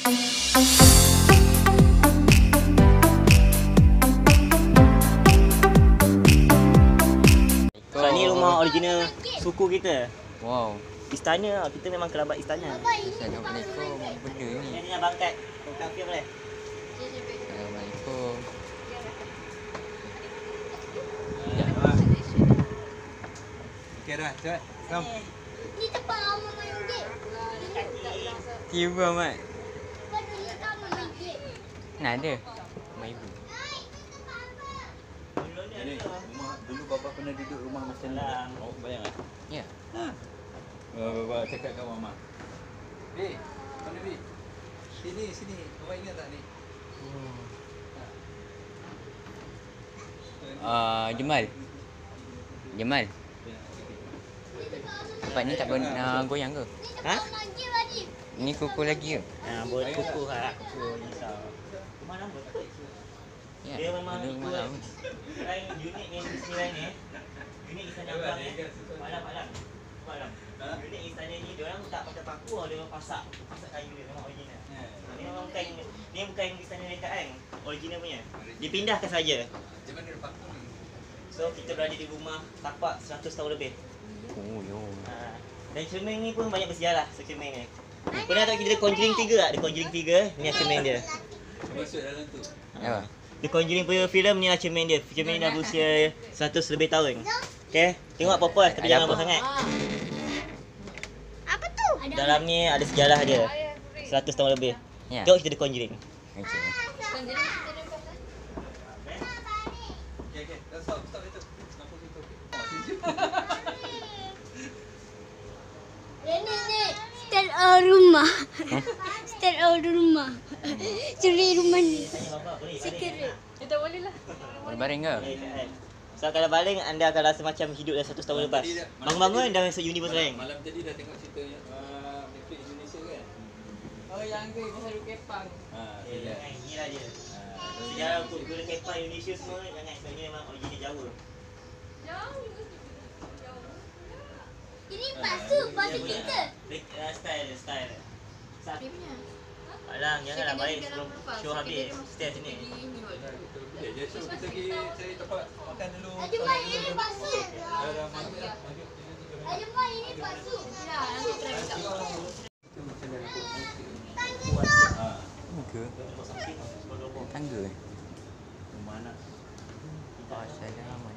So ni rumah original suku kita. Wow. Istana, kita memang kerabat istana. Assalamualaikum. Benda ni. Ini nak bangkat. Kau film boleh? Assalamualaikum. Okey dah, cepat. Kom. Ni tempat lama main game. Tiba Mat. Pada ni tak main game. Nak ada. Mak ibu. Ini rumah dulu bapa pernah duduk rumah macam ni. Oh, bayang ah. Ya. Bapa cakap kat mama. Bi, mana Bi? Sini. Awak ingat tak ni? Jemal. Tempat ni tak goyang ke? Ha? Main game tadi. Ni kuku lagi ke? Ha, buat kuku ha. Kuku risau. Rumah lama tak? Ya. Dia memang ada rumah ikut lama. lain unit ni Disneyland ni. Unit istana abang ni. Malam. Unit istana ni dia orang tak pakai paku, dia orang pasak kayu dia memang original. Ni memang bukan istana dekat kan. Original punya. Dipindahkan saja. Macam mana dia paku ni? So kita berada di rumah tapak 100 tahun lebih. Oh yo. Ha. Dan cermin ni pun banyak bersejarah cermin ni. Pernah tak kita The Conjuring 3 tak? The Conjuring 3 ni cermin dia. Masuk dalam tu. Apa? The Conjuring punya filem ni cermin dia. Cermin ni dah berusia 100 lebih tahun. Okey, tengok apa-apa tapi jangan lama sangat. Apa tu? Dalam ni ada sejarah dia. 100 tahun lebih. Ya. Tengok kita The Conjuring. Okey. Okey. Dah stop itu. Nampak situ. Ini style rumah. Style rumah. Curi rumah ni. Tanya bapak boleh Secret. Berbaring ke? So kalau baling anda akan rasa macam hidup dalam 100 tahun lepas. Bangun-bangun dah masuk universe lain. Malam tadi dah tengok cerita Netflix Indonesia kan? Oh yang tu pasal Kepang. Jangan gila dia. Sejarah untuk gula kepang Indonesia semua jangan sebenarnya memang original Jawa. Ini palsu kita. Style. Alang, janganlah baik sebelum show habis. Stay sini. Dia show kita pergi cari tempat makan dulu. Ajumma ini palsu. Dah malam dah. Ajumma ini palsu. Nanti try minta. Ke? Tangga. Rumah anak. Oh, saya dah lama.